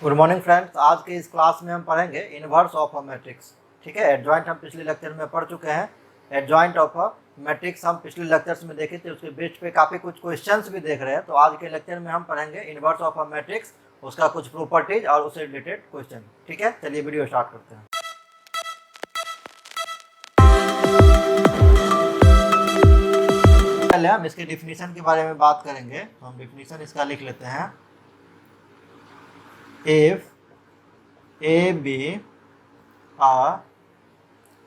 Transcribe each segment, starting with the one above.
Good morning friends. आज के इस क्लास में हम पढ़ेंगे इनवर्स ऑफ अ मैट्रिक्स। ठीक है, एडजॉइंट हम पिछले लेक्चर में पढ़ चुके हैं। एडजॉइंट ऑफ अ मैट्रिक्स हम पिछले लेक्चर्स में देखे थे, उसके बेस पे काफ़ी कुछ क्वेश्चंस भी देख रहे हैं। तो आज के लेक्चर में हम पढ़ेंगे इनवर्स ऑफ अ मैट्रिक्स, उसका कुछ प्रॉपर्टीज और उससे रिलेटेड क्वेश्चन। ठीक है, चलिए वीडियो स्टार्ट करते हैं। पहले हम इसके डिफिनीशन के बारे में बात करेंगे, तो हम डिफिनीशन इसका लिख लेते हैं। If A B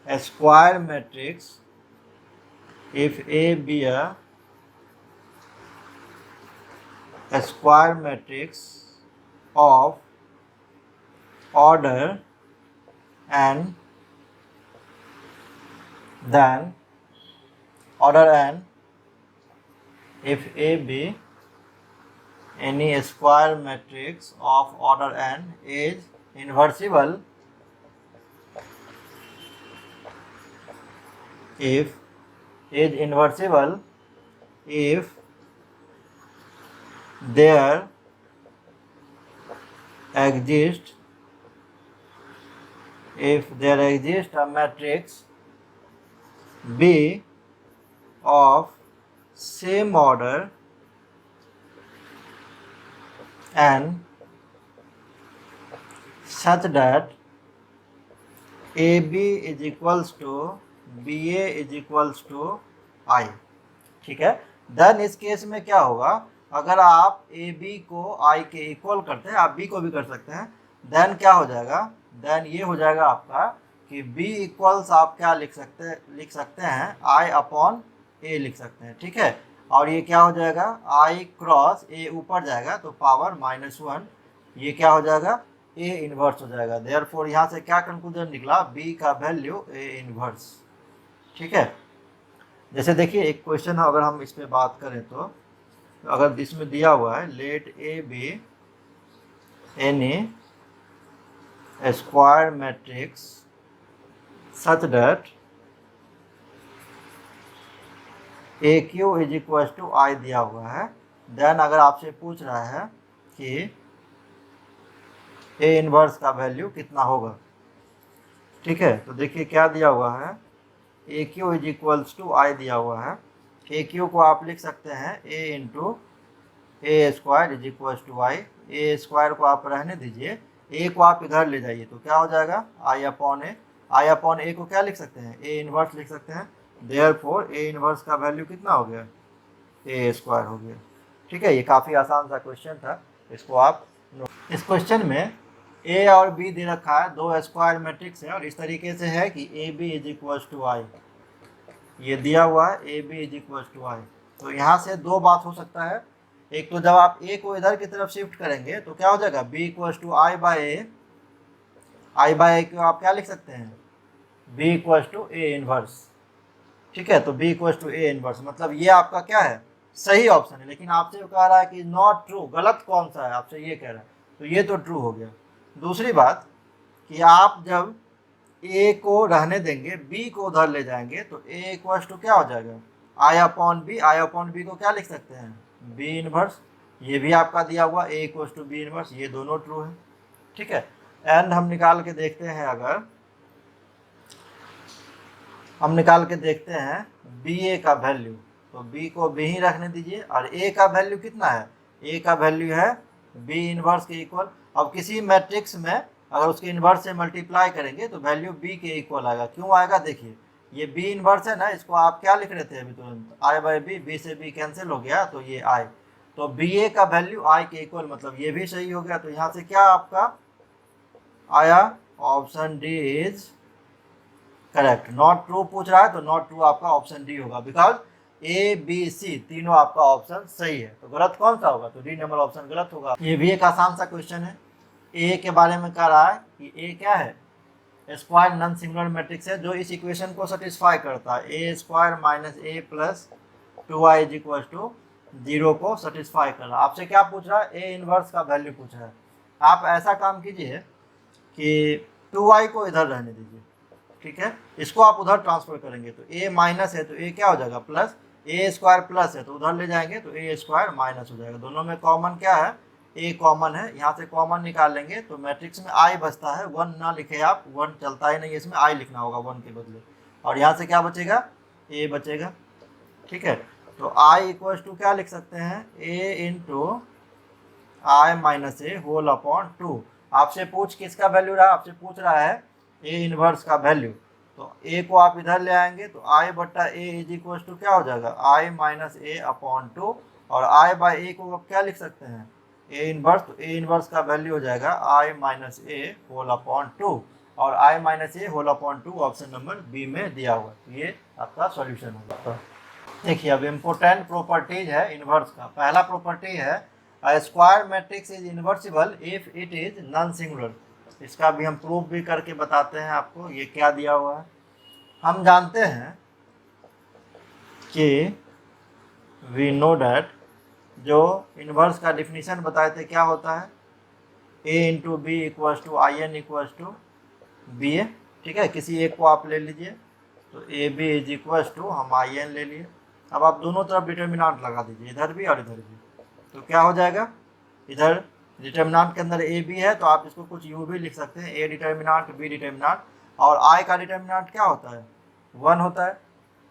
a square matrix, if A be a square matrix of order n, then order n, if A be any square matrix of order n is inversible, if is inversible if there exists a matrix B of same order and such that AB is equals to BA is equals to I। ठीक है, then इस case में क्या होगा, अगर आप A B को आई के इक्वल करते हैं, आप बी को भी कर सकते हैं, देन क्या हो जाएगा, देन ये हो जाएगा आपका कि बी इक्वल्स आप क्या लिख सकते हैं आई अपॉन ए लिख सकते हैं। ठीक है, और ये क्या हो जाएगा, आई क्रॉस ए ऊपर जाएगा तो पावर -1, ये क्या हो जाएगा, ए इनवर्स हो जाएगा। देयरफॉर यहाँ से क्या कंक्लूजन निकला, बी का वैल्यू ए इनवर्स। ठीक है, जैसे देखिए एक क्वेश्चन है, अगर हम इस पे बात करें तो अगर इसमें दिया हुआ है let A B any square matrix such that A Q is equal to I दिया हुआ है, देन अगर आपसे पूछ रहा है कि ए इनवर्स का वैल्यू कितना होगा। ठीक है, तो देखिए क्या दिया हुआ है, ए Q is equals to I दिया हुआ है। ए क्यू को आप लिख सकते हैं A into A square is equals to I. A square को आप रहने दीजिए, ए को आप इधर ले जाइए तो क्या हो जाएगा, आई अपॉन ए। आई अपॉन ए को क्या लिख सकते हैं, ए इनवर्स लिख सकते हैं। देयरफॉर ए इनवर्स का वैल्यू कितना हो गया, ए स्क्वायर हो गया। ठीक है, ये काफ़ी आसान सा क्वेश्चन था, इसको आप इस क्वेश्चन में ए और बी दे रखा है, दो स्क्वायर मैट्रिक्स है और इस तरीके से है कि A B is equal to I, ये दिया हुआ है A B is equal to I. तो यहाँ से दो बात हो सकता है, एक तो जब आप ए को इधर की तरफ शिफ्ट करेंगे तो क्या हो जाएगा, B equal to I by A. I by A को आप क्या लिख सकते हैं, B equal to A inverse. ठीक है, तो B equal to A inverse मतलब ये आपका क्या है, सही ऑप्शन है। लेकिन आपसे कह रहा है कि नॉट ट्रू, गलत कौन सा है, आपसे ये कह रहा है, तो ये तो ट्रू हो गया। दूसरी बात कि आप जब ए को रहने देंगे, बी को उधर ले जाएंगे तो ए इक्वल टू क्या हो जाएगा, आई अपॉन बी। आई अपॉन बी को क्या लिख सकते हैं, बी इनवर्स। ये भी आपका दिया हुआ ए इक्वल टू बी इनवर्स, ये दोनों ट्रू है। ठीक है, एंड हम निकाल के देखते हैं, अगर हम निकाल के देखते हैं बी ए का वैल्यू, तो बी को बी ही रखने दीजिए और ए का वैल्यू कितना है, ए का वैल्यू है बी इनवर्स के इक्वल। अब किसी मैट्रिक्स में अगर उसके इन्वर्स से मल्टीप्लाई करेंगे तो वैल्यू बी के इक्वल आएगा। क्यों आएगा, देखिए ये बी इन्वर्स है ना, इसको आप क्या लिख रहे थे अभी तुरंत, आई बाय बी, बी से बी कैंसिल हो गया तो ये आई, तो बी ए का वैल्यू आई के इक्वल, मतलब ये भी सही हो गया। तो यहाँ से क्या आपका आया, option D is correct. Not true पूछ रहा है तो नॉट ट्रू आपका ऑप्शन डी होगा, बिकॉज ए बी सी तीनों आपका ऑप्शन सही है। तो गलत कौन सा होगा, तो डी नंबर ऑप्शन गलत होगा। ये भी एक आसान सा क्वेश्चन है, ए के बारे में कह रहा है कि ए क्या है, स्क्वायर नॉन सिंगुलर मैट्रिक्स है जो इस इक्वेशन को सेटिस्फाई करता है, A square minus A plus 2i is equal to 0 को सेटिस्फाई कर रहा है। आपसे क्या पूछ रहा है, ए इनवर्स का वैल्यू पूछ रहा है। आप ऐसा काम कीजिए कि 2i को इधर रहने दीजिए, ठीक है, इसको आप उधर ट्रांसफर करेंगे तो a माइनस है तो a क्या हो जाएगा प्लस, ए स्क्वायर प्लस है तो उधर ले जाएंगे तो ए स्क्वायर माइनस हो जाएगा। दोनों में कॉमन क्या है, ए कॉमन है, यहाँ से कॉमन निकाल लेंगे तो मैट्रिक्स में आई बचता है, 1 ना लिखे आप, 1 चलता ही नहीं है, इसमें आई लिखना होगा 1 के बदले, और यहाँ से क्या बचेगा, ए बचेगा। ठीक है, तो आई इक्वल टू क्या लिख सकते हैं, A into I minus A whole upon 2। आपसे पूछ किसका वैल्यू रहा, आपसे पूछ रहा है ए इनवर्स का वैल्यू, तो ए को आप इधर ले आएंगे तो आई बट्टा ए इज इक्वल टू क्या हो जाएगा, आई माइनस ए अपॉन 2, और आई बाई ए को आप क्या लिख सकते हैं, ए इनवर्स, तो ए इनवर्स का वैल्यू हो जाएगा I minus A whole upon 2, और I minus A whole upon 2 option number B में दिया हुआ है। तो ये आपका सॉल्यूशन होगा। देखिए अब इम्पोर्टेंट प्रॉपर्टीज है इनवर्स का। पहला प्रॉपर्टी है a square matrix is invertible if it is non singular. इसका भी हम प्रूफ भी करके बताते हैं आपको। ये क्या दिया हुआ है, हम जानते हैं कि वी नो डैट, जो इन्वर्स का डिफिनीशन बताए थे क्या होता है, A into B equals to I n equals to B A. ठीक है, किसी एक को आप ले लीजिए, तो A B is equals to हम आई एन ले लिए। अब आप दोनों तरफ डिटर्मिनेंट लगा दीजिए, इधर भी और इधर भी, तो क्या हो जाएगा, इधर डिटर्मिनेंट के अंदर ए बी है तो आप इसको कुछ यूँ भी लिख सकते हैं, ए डिटर्मिनेंट बी डिटर्मिनेंट, और आई का डिटर्मिनेंट क्या होता है, 1 होता है।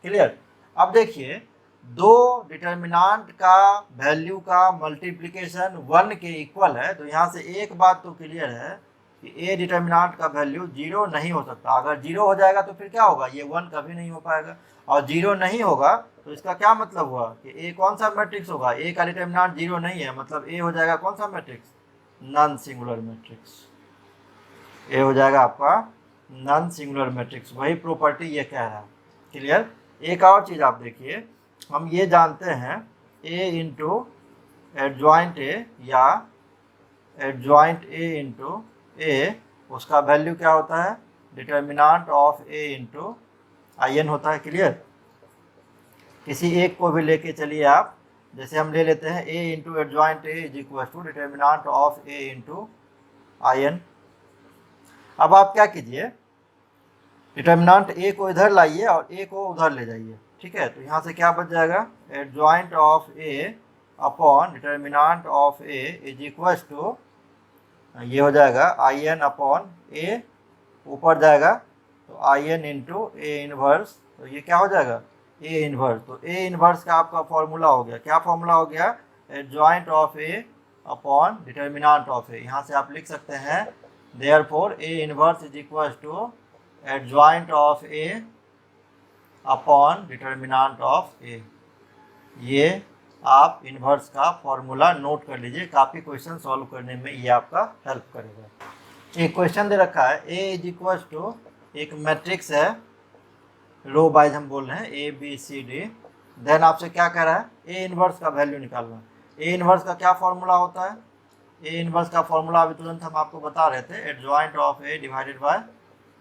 क्लियर। अब देखिए दो डिटर्मिनेंट का वैल्यू का मल्टीप्लिकेशन 1 के इक्वल है, तो यहाँ से एक बात तो क्लियर है कि ए डिटर्मिनेंट का वैल्यू 0 नहीं हो सकता। अगर 0 हो जाएगा तो फिर क्या होगा, ये 1 कभी नहीं हो पाएगा, और 0 नहीं होगा तो इसका क्या मतलब हुआ कि ए कौन सा मैट्रिक्स होगा, ए का डिटर्मिनेंट 0 नहीं है, मतलब ए हो जाएगा कौन सा मैट्रिक्स, नॉन सिंगुलर मैट्रिक्स। ए हो जाएगा आपका नॉन सिंगुलर मैट्रिक्स, वही प्रॉपर्टी ये कह रहा है। क्लियर। एक और चीज़ आप देखिए, हम ये जानते हैं ए इंटू एडजॉइंट ए या एडजॉइंट ए इंटू ए, उसका वैल्यू क्या होता है, determinant of A into I N होता है। क्लियर। किसी एक को भी लेके चलिए आप, जैसे हम ले लेते हैं A into adjoint A is equal to determinant of A into I n. अब आप क्या कीजिए, डिटर्मिनेंट ए को इधर लाइए और ए को उधर ले जाइए। ठीक है, तो यहाँ से क्या बच जाएगा, adjoint of A upon determinant of A is equal to, ये हो जाएगा आई एन अपॉन ए, ऊपर जाएगा तो I N into A inverse, तो ये क्या हो जाएगा, ए इनवर्स। तो ए इनवर्स का आपका फॉर्मूला हो गया, क्या फॉर्मूला हो गया, adjoint of A upon determinant of A. यहाँ से आप लिख सकते हैं therefore A inverse is equal to adjoint of A upon determinant of A. ये आप इनवर्स का फॉर्मूला नोट कर लीजिए, काफ़ी क्वेश्चन सॉल्व करने में ये आपका हेल्प करेगा। एक क्वेश्चन दे रखा है ए इज इक्वल टू, एक मैट्रिक्स है, रो वाइज हम बोल रहे हैं A B C D, then आपसे क्या कह रहा है, ए इनवर्स का वैल्यू निकालना। ए इनवर्स का क्या फॉर्मूला होता है, ए इनवर्स का फॉर्मूला अभी तुरंत हम आपको बता रहे थे, adjoint of A divided by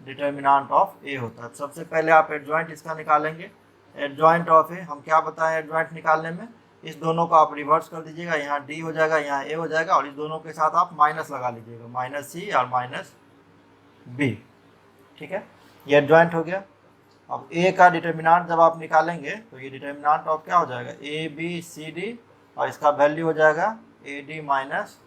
determinant of A होता है। सबसे पहले आप एडजॉइंट इसका निकालेंगे, एडजॉइंट ऑफ ए हम क्या बताएं एडजॉइंट निकालने में, इस दोनों को आप रिवर्स कर दीजिएगा, यहाँ डी हो जाएगा, यहाँ ए हो जाएगा, और इस दोनों के साथ आप माइनस लगा लीजिएगा, माइनस सी और माइनस बी। ठीक है, ये एडजॉइंट हो गया। अब ए का डिटर्मिनेंट जब आप निकालेंगे तो ये डिटर्मिनेंट ऑफ क्या हो जाएगा, ए बी सी डी, और इसका वैल्यू हो जाएगा A D minus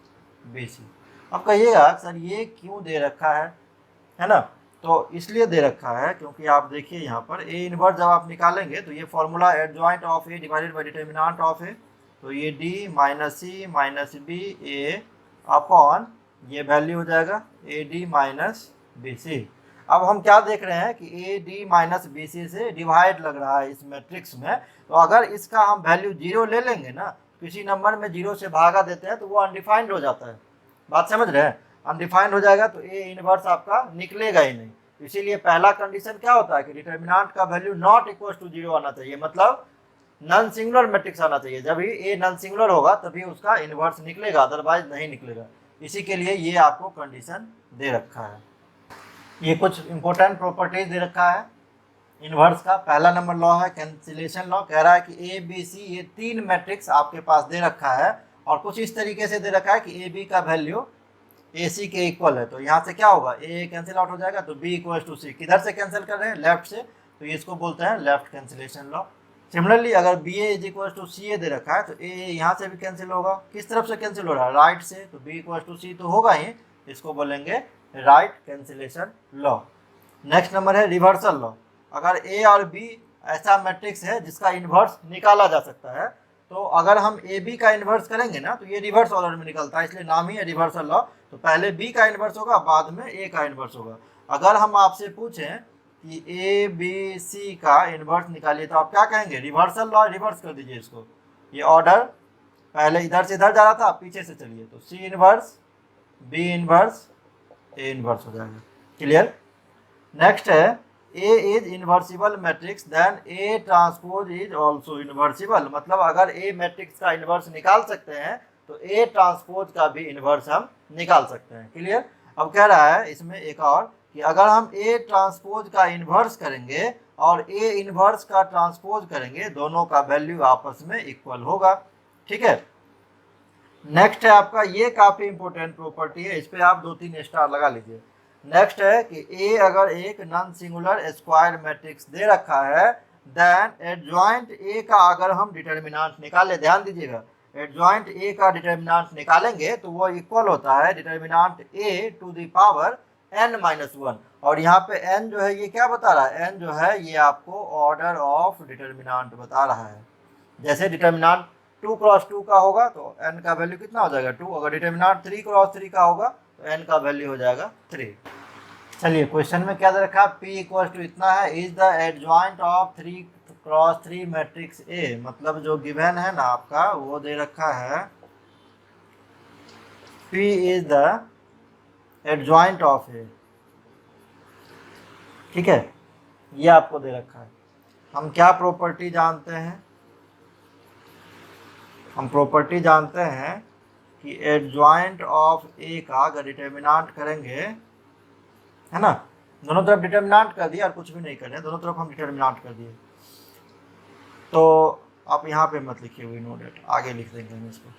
B C. अब कहिएगा सर ये क्यों दे रखा है ना, तो इसलिए दे रखा है क्योंकि आप देखिए यहाँ पर ए इनवर्स जब आप निकालेंगे तो ये formula adjoint of A divided by determinant of A, तो ये D minus C minus B A upon ये वैल्यू हो जाएगा A D minus B C. अब हम क्या देख रहे हैं कि A D minus B C से डिवाइड लग रहा है इस मैट्रिक्स में, तो अगर इसका हम वैल्यू 0 ले लेंगे ना, किसी नंबर में 0 से भागा देते हैं तो वो अनडिफाइंड हो जाता है। बात समझ रहे हैं, अनडिफाइंड हो जाएगा तो ए इनवर्स आपका निकलेगा ही नहीं। इसीलिए पहला कंडीशन क्या होता है कि डिटर्मिनेंट का वैल्यू नॉट इक्वल टू 0 आना चाहिए, मतलब नॉन सिंगुलर मैट्रिक्स आना चाहिए। जब ही ए नॉन सिंगुलर होगा तभी उसका इनवर्स निकलेगा, अदरवाइज नहीं निकलेगा। इसी के लिए ये आपको कंडीशन दे रखा है। ये कुछ इंपॉर्टेंट प्रॉपर्टीज दे रखा है इनवर्स का। पहला नंबर लॉ है कैंसिलेशन लॉ, कह रहा है कि ए बी सी ये 3 मैट्रिक्स आपके पास दे रखा है, और कुछ इस तरीके से दे रखा है कि ए बी का वैल्यू ए सी के इक्वल है, तो यहाँ से क्या होगा, ए कैंसिल आउट हो जाएगा, तो बी इक्वल टू सी। किधर से कैंसिल कर रहे हैं, लेफ्ट से, तो ये इसको बोलते हैं लेफ्ट कैंसिलेशन लॉ। सिमिलरली अगर B A is equal to C A दे रखा है तो ए यहाँ से भी कैंसिल होगा। किस तरफ से कैंसिल हो रहा है? राइट से। तो बी इक्वल टू सी तो होगा ही, इसको बोलेंगे right cancellation law. Next number है रिवर्सल लॉ। अगर ए और बी ऐसा मैट्रिक्स है जिसका इन्वर्स निकाला जा सकता है, तो अगर हम ए बी का इन्वर्स करेंगे ना तो ये रिवर्स ऑर्डर में निकलता है, इसलिए नाम ही है रिवर्सल लॉ। तो पहले बी का इन्वर्स होगा, बाद में ए का इन्वर्स होगा। अगर हम आपसे पूछें कि ए बी सी का इन्वर्स निकालिए तो आप क्या कहेंगे? रिवर्सल लॉ, रिवर्स कर दीजिए इसको। ये ऑर्डर पहले इधर से इधर जा रहा था, पीछे से चलिए, तो C inverse, B inverse, A inverse हो जाएगा। क्लियर? नेक्स्ट है A is invertible matrix then A transpose is also invertible. मतलब अगर ए मैट्रिक्स का इन्वर्स निकाल सकते हैं तो ए ट्रांसपोज का भी इन्वर्स हम निकाल सकते हैं। क्लियर? अब कह रहा है इसमें एक और कि अगर हम ए ट्रांसपोज का इन्वर्स करेंगे और ए इन्वर्स का ट्रांसपोज करेंगे, दोनों का वैल्यू आपस में इक्वल होगा। ठीक है? नेक्स्ट है आपका, ये काफ़ी इंपॉर्टेंट प्रॉपर्टी है, इस पर आप 2-3 स्टार लगा लीजिए। नेक्स्ट है कि ए अगर एक नॉन सिंगुलर स्क्वायर मैट्रिक्स दे रखा है, देन एडजॉइंट ए का अगर हम डिटर्मिनेंट निकाले, ध्यान दीजिएगा, एडजॉइंट ए का डिटर्मिनेंट निकालेंगे तो वो इक्वल होता है determinant A to the power n-1। और यहाँ पे n जो है ये क्या बता रहा है? n जो है ये आपको ऑर्डर ऑफ डिटर्मिनेंट बता रहा है। जैसे डिटर्मिनेंट 2 क्रॉस 2 का होगा तो n का वैल्यू कितना हो जाएगा? 2। अगर डिटर्मिनेंट 3 क्रॉस 3 का होगा तो n का वैल्यू हो जाएगा 3। चलिए क्वेश्चन में क्या दे रखा है? p इक्वल टू इतना है, is the adjoint of 3 cross 3 matrix A. मतलब जो गिवन है ना आपका वो दे रखा है p is the adjoint of A. ठीक है, ये आपको दे रखा है। हम क्या प्रॉपर्टी जानते हैं? हम प्रॉपर्टी जानते हैं कि एडजॉइंट ऑफ ए का अगर डिटर्मिनेंट करेंगे, है ना, दोनों तरफ डिटर्मिनेंट कर दिया और कुछ भी नहीं कर रहे, दोनों तरफ हम डिटर्मिनेंट कर दिए। तो आप यहाँ पे मत लिखिए वी नो डेट, आगे लिख देंगे हम इसको।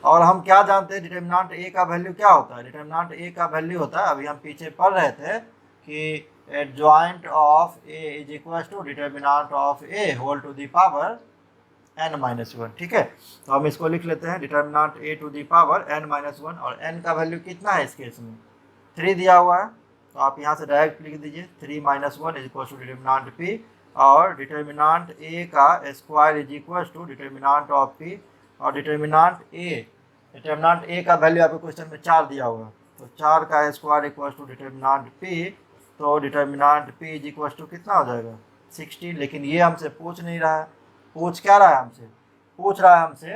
और हम क्या जानते हैं डिटर्मिनेंट ए का वैल्यू क्या होता है? डिटर्मिनेंट ए का वैल्यू होता है, अभी हम पीछे पढ़ रहे थे कि adjoint of A is equal to determinant of A whole to the power n-1। ठीक है, तो हम इसको लिख लेते हैं determinant A to the power n-1। और n का वैल्यू कितना है इस केस में? 3 दिया हुआ है, तो आप यहाँ से डायरेक्ट लिख दीजिए 3-1 is equal to determinant p, और डिटर्मिनेंट a का square is equal to determinant of p, और डिटर्मिनेंट a का वैल्यू आपको क्वेश्चन में 4 दिया हुआ है, तो 4 का square equal to determinant p, तो determinant p is equal to कितना हो जाएगा? 60। लेकिन ये हमसे पूछ नहीं रहा है, पूछ क्या रहा है हमसे? पूछ रहा है हमसे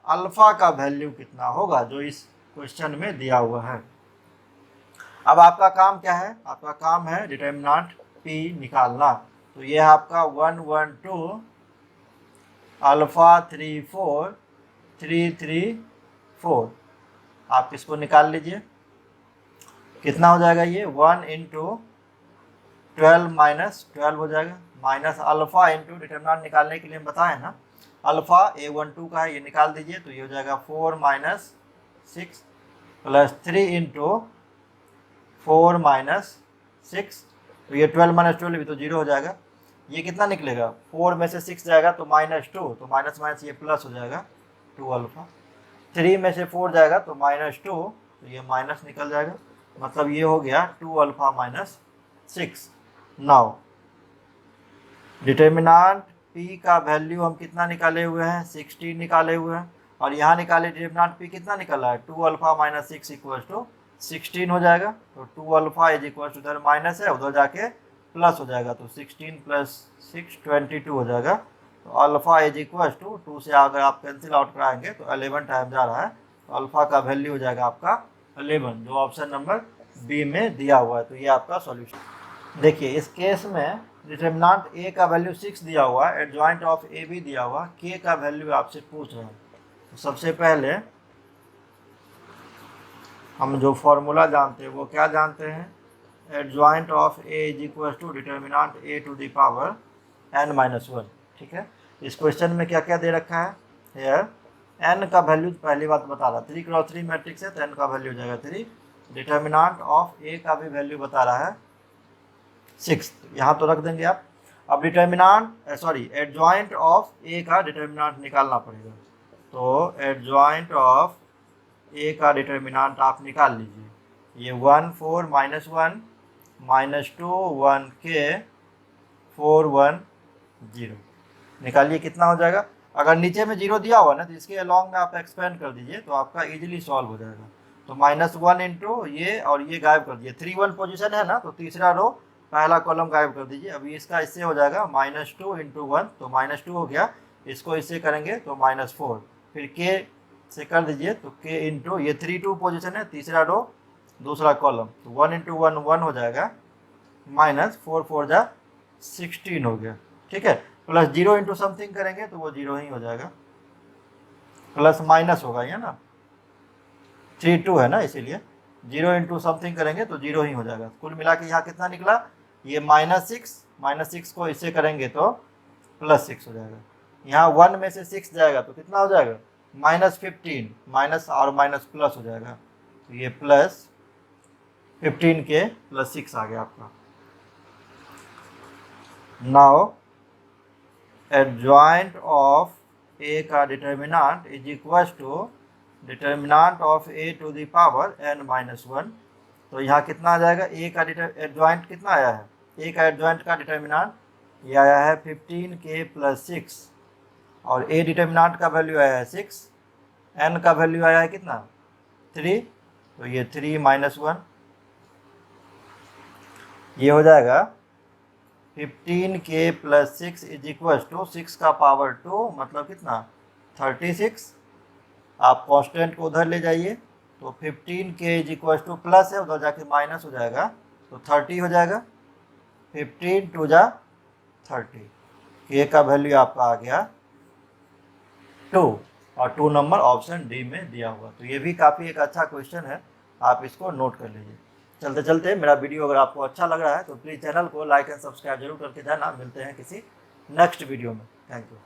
अल्फा का वैल्यू कितना होगा, जो इस क्वेश्चन में दिया हुआ है। अब आपका काम क्या है? आपका काम है डिटर्मिनेंट p निकालना। तो ये है आपका 112 अल्फा 34 334। आप इसको निकाल लीजिए, कितना हो जाएगा ये? 1 × 12 माइनस 12 हो जाएगा, माइनस अल्फा इंटू डिटर्मिनेंट निकालने के लिए हम बताए ना, अल्फा A12 का है, ये निकाल दीजिए, तो ये हो जाएगा 4 - 6 प्लस 3 × 4 - 6, तो ये 12 - 12 भी तो 0 हो जाएगा। ये कितना निकलेगा? 4 में से 6 जाएगा तो -2, तो माइनस माइनस ये प्लस हो जाएगा 2 अल्फा। 3 में से 4 जाएगा तो -2, तो ये माइनस निकल जाएगा, मतलब ये हो गया 2 अल्फा - 6। नाउ डिटर्मिनेंट p का वैल्यू हम कितना निकाले हुए हैं? 16 निकाले हुए हैं, और यहाँ निकाले डिटर्मिनेंट p कितना निकला है? 2 अल्फा - 6 इक्वल टू 16 हो जाएगा। तो 2 अल्फा इज इक्वल टू, उधर माइनस है उधर जाके प्लस हो जाएगा, तो 16 + 6 22 हो जाएगा। तो अल्फा इज इक्वल टू 2 से अगर आप कैंसिल आउट कराएंगे तो 11 टाइम जा रहा है, तो अल्फा का वैल्यू हो जाएगा आपका 11, जो ऑप्शन नंबर बी में दिया हुआ है। तो ये आपका सॉल्यूशन। देखिए इस केस में डिटर्मिनेंट ए का वैल्यू 6 दिया हुआ है, एडजॉइंट ऑफ ए भी दिया हुआ, के का वैल्यू आपसे पूछ रहा है। तो सबसे पहले हम जो फॉर्मूला जानते हैं वो क्या जानते हैं? Adjoint of A is equal to determinant A to the power n-1। ठीक है, इस क्वेश्चन में क्या क्या दे रखा है? हेयर n का वैल्यू पहली बात बता रहा, 3 × 3 मैट्रिक्स है तो n का वैल्यू हो जाएगा 3। डिटर्मिनेंट ऑफ ए का भी वैल्यू बता रहा है 6, यहाँ तो रख देंगे आप। अब डिटर्मिनांट एडजॉइंट ऑफ ए का डिटर्मिनांट निकालना पड़ेगा। तो एडजॉइंट ऑफ ए का डिटर्मिनांट आप निकाल लीजिए। ये 1 4 -1 -2 1 के 4 1 0 निकालिए, कितना हो जाएगा। अगर नीचे में 0 दिया हुआ ना तो इसके अलॉन्ग में आप एक्सपेंड कर दीजिए तो आपका इजीली सॉल्व हो जाएगा। तो -1 इंटू ये और ये गायब कर दिए, 3 1 पोजीशन है ना, तो तीसरा रो पहला कॉलम गायब कर दीजिए। अभी इसका इससे हो जाएगा -2 इंटू 1, तो -2 हो गया। इसको इससे करेंगे तो -4, फिर के से कर दीजिए तो के इंटू ये 3 2 पोजीशन है, तीसरा रो दूसरा कॉलम, तो 1 इंटू 1 1 हो जाएगा, -4 4 जा 16 हो गया। ठीक है, प्लस 0 इंटू समथिंग करेंगे तो वो 0 ही हो जाएगा, प्लस माइनस होगा ये ना, 3 2 है ना, इसीलिए 0 इंटू समथिंग करेंगे तो 0 ही हो जाएगा। कुल मिला के यहाँ कितना निकला, ये -6 को इससे करेंगे तो +6 हो जाएगा। यहाँ 1 में से 6 जाएगा तो कितना हो जाएगा, -15, माइनस और माइनस प्लस हो जाएगा, तो ये +15 के +6 आ गया आपका। नाउ एडजॉइंट ऑफ ए का determinant is equal to determinant of A to the power n-1। तो यहाँ कितना आ जाएगा, ए का एडजॉइंट कितना आया है, ए का एडजॉइंट का डिटर्मिनांट ये आया है 15k + 6, और ए डिटर्मिनांट का वैल्यू आया है 6, एन का वैल्यू आया है कितना 3, तो ये 3 -1, ये हो जाएगा 15k + 6 इज इक्वल टू 6 का पावर 2, मतलब कितना 36। आप कांस्टेंट को उधर ले जाइए तो 15k is equal two plus है, उधर जाके माइनस हो जाएगा तो 30 हो जाएगा, 15 2 जा 30, k का वैल्यू आपका आ गया 2, और 2 नंबर ऑप्शन डी में दिया हुआ। तो ये भी काफ़ी एक अच्छा क्वेश्चन है, आप इसको नोट कर लीजिए। चलते चलते मेरा वीडियो अगर आपको अच्छा लग रहा है तो प्लीज़ चैनल को लाइक एंड सब्सक्राइब जरूर करके जाना। मिलते हैं किसी नेक्स्ट वीडियो में। Thank you.